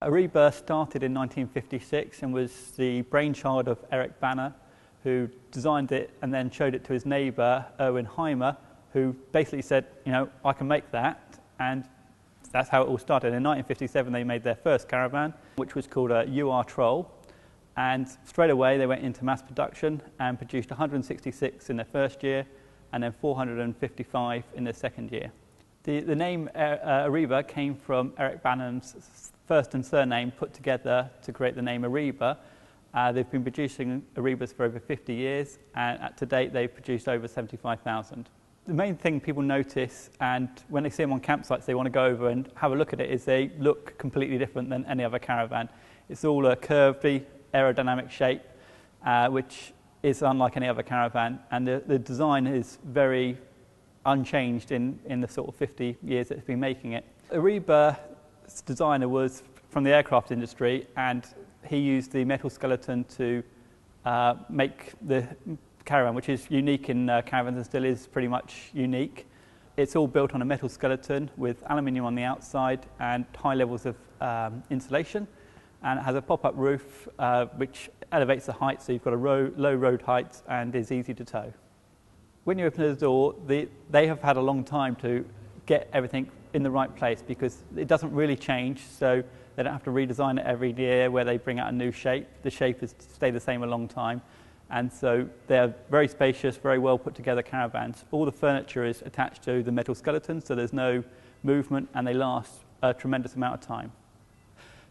Eriba started in 1956 and was the brainchild of Eric Banner, who designed it and then showed it to his neighbour, Erwin Heimer, who basically said, I can make that, and that's how it all started. In 1957 they made their first caravan, which was called a UR Troll, and straight away they went into mass production and produced 166 in their first year and then 455 in their second year. The name Eriba came from Eric Banner's first and surname put together to create the name Eriba. They've been producing Eribas for over 50 years, and to date they've produced over 75,000. The main thing people notice, and when they see them on campsites they want to go over and have a look at it, is they look completely different than any other caravan. It's all a curvy aerodynamic shape, which is unlike any other caravan, and the design is very unchanged in the sort of 50 years that it's been making it. Eriba's designer was from the aircraft industry, and he used the metal skeleton to make the caravan, which is unique in caravans and still is pretty much unique. It's all built on a metal skeleton with aluminium on the outside and high levels of insulation, and it has a pop-up roof which elevates the height, so you've got a low road height and is easy to tow. When you open the door, they have had a long time to get everything in the right place because it doesn't really change, so they don't have to redesign it every year where they bring out a new shape. The shape has stayed the same a long time, and so they're very spacious, very well put together caravans. All the furniture is attached to the metal skeleton, so there's no movement, and they last a tremendous amount of time.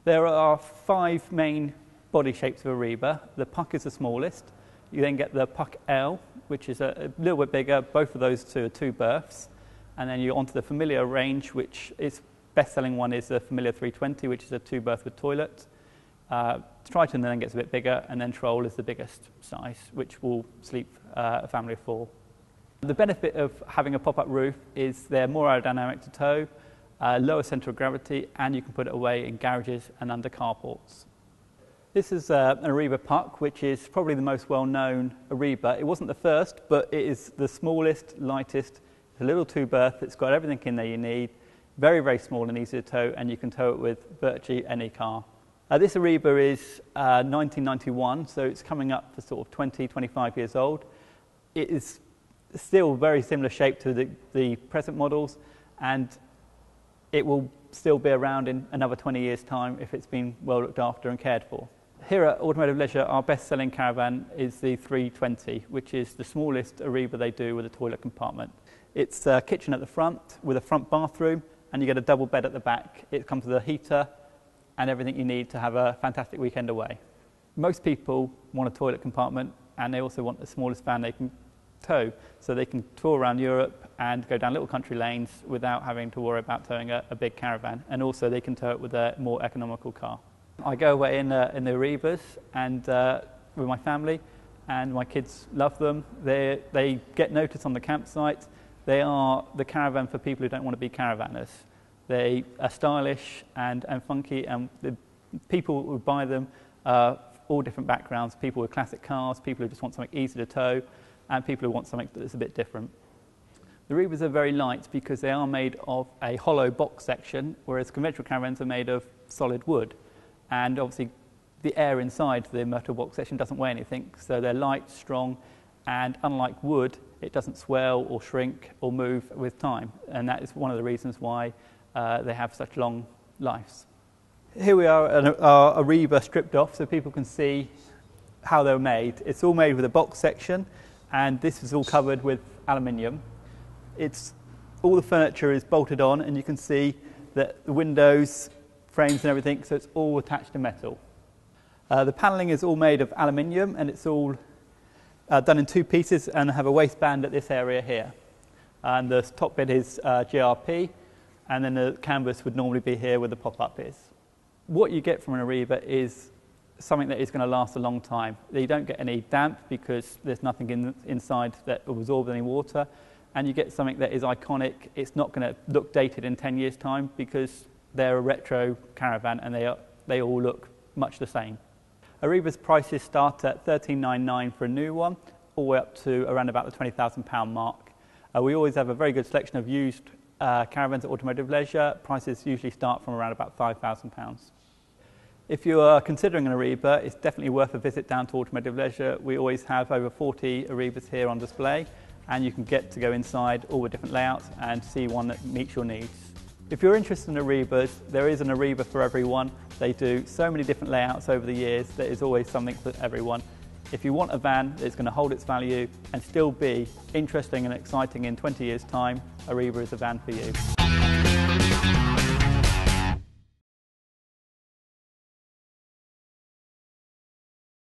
There are 5 main body shapes of Eriba. The Puck is the smallest. You then get the Puck L, which is a little bit bigger. Both of those two are 2 berths. And then you're onto the Familiar range, which is best-selling one is the Familiar 320, which is a 2-berth with toilet. Triton then gets a bit bigger, and then Troll is the biggest size, which will sleep a family of 4. The benefit of having a pop-up roof is they're more aerodynamic to tow, lower centre of gravity, and you can put it away in garages and under carports. This is an Eriba Puck, which is probably the most well-known Eriba. It wasn't the first, but it is the smallest, lightest. It's a little 2-berth. It's got everything in there you need. Very, very small and easy to tow, and you can tow it with virtually any car. This Eriba is 1991, so it's coming up for sort of 20, 25 years old. It is still very similar shape to the present models, and it will still be around in another 20 years' time if it's been well looked after and cared for. Here at Automotive Leisure, our best-selling caravan is the 320, which is the smallest Eriba they do with a toilet compartment. It's a kitchen at the front with a front bathroom, and you get a double bed at the back. It comes with a heater and everything you need to have a fantastic weekend away. Most people want a toilet compartment, and they also want the smallest van they can tow, so they can tour around Europe and go down little country lanes without having to worry about towing a big caravan, and also they can tow it with a more economical car. I go away in the Eribas and with my family, and my kids love them. They get noticed on the campsite. They are the caravan for people who don't want to be caravanners. They are stylish and funky, and the people who buy them are all different backgrounds. People with classic cars, people who just want something easy to tow, and people who want something that's a bit different. The Eribas are very light because they are made of a hollow box section, whereas conventional caravans are made of solid wood. And obviously the air inside the metal box section doesn't weigh anything, so they're light, strong, and unlike wood, it doesn't swell or shrink or move with time, and that is one of the reasons why they have such long lives. Here we are at our Eriba stripped off so people can see how they're made. It's all made with a box section, and this is all covered with aluminium. All the furniture is bolted on, and you can see that the windows, frames and everything, so it's all attached to metal. The panelling is all made of aluminium, and it's all done in 2 pieces and have a waistband at this area here. And the top bit is GRP, and then the canvas would normally be here where the pop-up is. What you get from an Eriba is something that is going to last a long time. You don't get any damp because there's nothing inside that will absorb any water, and you get something that is iconic. It's not going to look dated in 10 years' time because they're a retro caravan and they all look much the same. Eriba's prices start at $13,999 for a new one, all the way up to around about the £20,000 mark. We always have a very good selection of used caravans at Automotive Leisure. Prices usually start from around about £5,000. If you are considering an Eriba, it's definitely worth a visit down to Automotive Leisure. We always have over 40 Eribas here on display, and you can get to go inside all the different layouts and see one that meets your needs. If you're interested in Eribas, there is an Eriba for everyone. They do so many different layouts over the years, there is always something for everyone. If you want a van that's going to hold its value and still be interesting and exciting in 20 years' time, Eriba is a van for you.